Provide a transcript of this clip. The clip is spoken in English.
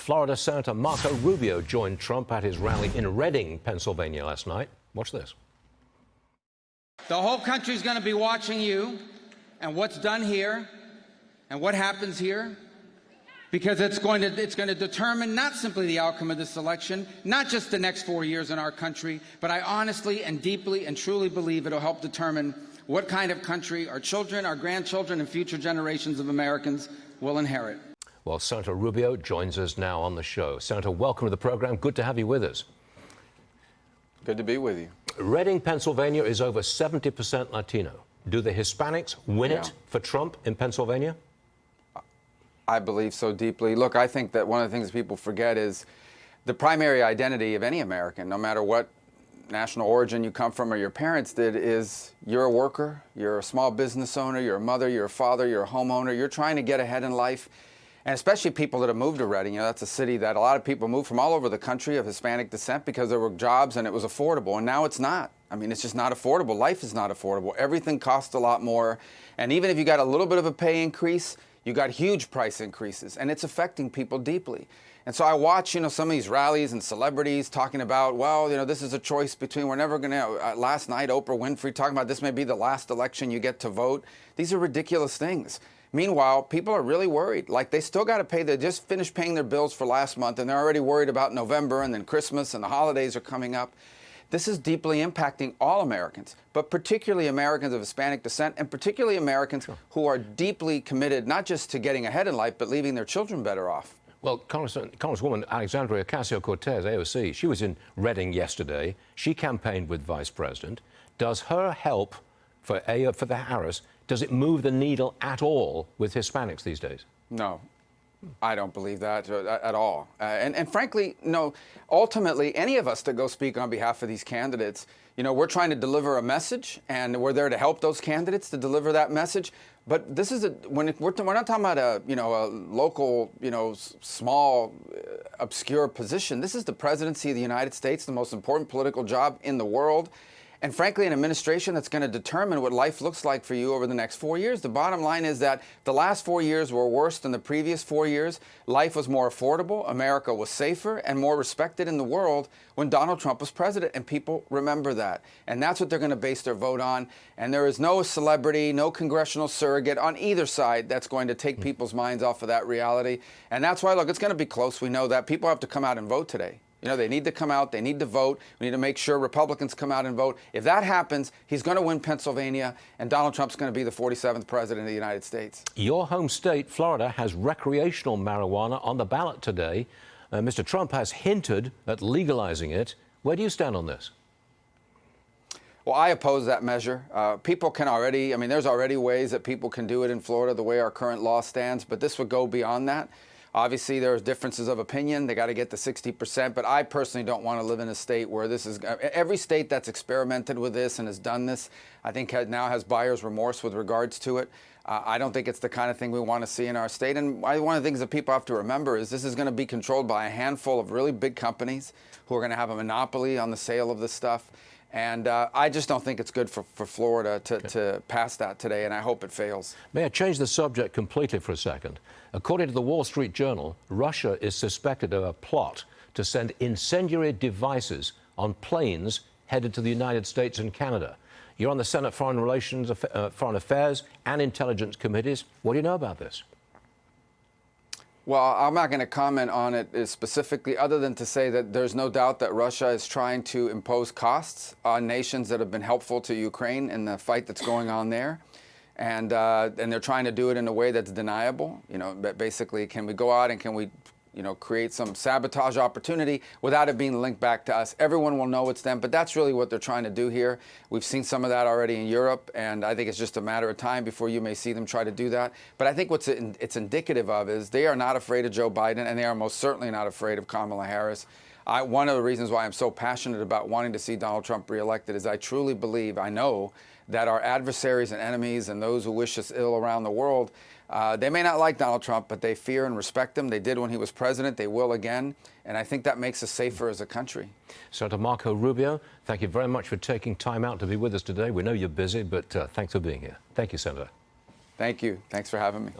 Florida Senator Marco Rubio joined Trump at his rally in Reading, Pennsylvania last night. Watch this. The whole country's going to be watching you and what's done here and what happens here, because it's going to determine not simply the outcome of this election, not just the next 4 years in our country, but I honestly and deeply and truly believe it'll help determine what kind of country our children, our grandchildren, and future generations of Americans will inherit. Well, Senator Rubio joins us now on the show. Senator, welcome to the program. Good to have you with us. Good to be with you. Reading, Pennsylvania is over 70% Latino. Do the Hispanics win it for Trump in Pennsylvania? I believe so deeply. Look, I think that one of the things people forget is the primary identity of any American, no matter what national origin you come from or your parents did, is you're a worker, you're a small business owner, you're a mother, you're a father, you're a homeowner, you're trying to get ahead in life. And especially people that have moved to Reading. You know, that's a city that a lot of people moved from all over the country of Hispanic descent because there were jobs and it was affordable. And now it's not. I mean, it's just not affordable. Life is not affordable. Everything costs a lot more. And even if you got a little bit of a pay increase, you got huge price increases. And it's affecting people deeply. And so I watch, you know, some of these rallies and celebrities talking about, well, you know, this is a choice between, we're never going to, last night, Oprah Winfrey talking about this may be the last election you get to vote. These are ridiculous things. Meanwhile, people are really worried. Like, they still got to pay. They just finished paying their bills for last month, and they're already worried about November, and then Christmas, and the holidays are coming up. This is deeply impacting all Americans, but particularly Americans of Hispanic descent, and particularly Americans who are deeply committed not just to getting ahead in life, but leaving their children better off. Well, Congresswoman Alexandria Ocasio-Cortez, AOC, she was in Reading yesterday. She campaigned with Vice President. Does her help for the Harris, does it move the needle at all with Hispanics these days? No, I don't believe that at all. And frankly, no, ultimately, any of us that go speak on behalf of these candidates, you know, we're trying to deliver a message, and we're there to help those candidates to deliver that message. But this is we're not talking about a local, small, obscure position. This is the presidency of the United States, the most important political job in the world. And frankly, an administration that's going to determine what life looks like for you over the next 4 years. The bottom line is that the last 4 years were worse than the previous 4 years. Life was more affordable. America was safer and more respected in the world when Donald Trump was president. And people remember that. And that's what they're going to base their vote on. And there is no celebrity, no congressional surrogate on either side that's going to take people's minds off of that reality. And that's why, look, it's going to be close. We know that. People have to come out and vote today. You know, they need to come out. They need to vote. We need to make sure Republicans come out and vote. If that happens, he's going to win Pennsylvania, and Donald Trump's going to be the 47th president of the United States. Your home state, Florida, has recreational marijuana on the ballot today. Mr. Trump has hinted at legalizing it. Where do you stand on this? Well, I oppose that measure. People can already, there's already ways that people can do it in Florida the way our current law stands, but this would go beyond that. Obviously, there's differences of opinion. They got to get to 60%, but I personally don't want to live in a state where this is... Every state that's experimented with this and has done this, I think now has buyer's remorse with regards to it. I don't think it's the kind of thing we want to see in our state. And one of the things that people have to remember is this is going to be controlled by a handful of really big companies who are going to have a monopoly on the sale of this stuff. And I just don't think it's good for Florida to pass that today, and I hope it fails. May I change the subject completely for a second? According to the Wall Street Journal, Russia is suspected of a plot to send incendiary devices on planes headed to the United States and Canada. You're on the Senate Foreign Affairs and Intelligence Committees. What do you know about this? Well, I'm not going to comment on it specifically, other than to say that there's no doubt that Russia is trying to impose costs on nations that have been helpful to Ukraine in the fight that's going on there. And they're trying to do it in a way that's deniable. You know, basically, can we go out and can we, create some sabotage opportunity without it being linked back to us? Everyone will know it's them, but that's really what they're trying to do here. We've seen some of that already in Europe, and I think it's just a matter of time before you may see them try to do that. But I think it's indicative of is they are not afraid of Joe Biden, and they are most certainly not afraid of Kamala Harris. One of the reasons why I'm so passionate about wanting to see Donald Trump reelected is I truly believe, I know, that our adversaries and enemies and those who wish us ill around the world, they may not like Donald Trump, but they fear and respect him. They did when he was president. They will again. And I think that makes us safer as a country. Senator Marco Rubio, thank you very much for taking time out to be with us today. We know you're busy, but thanks for being here. Thank you, Senator. Thank you. Thanks for having me.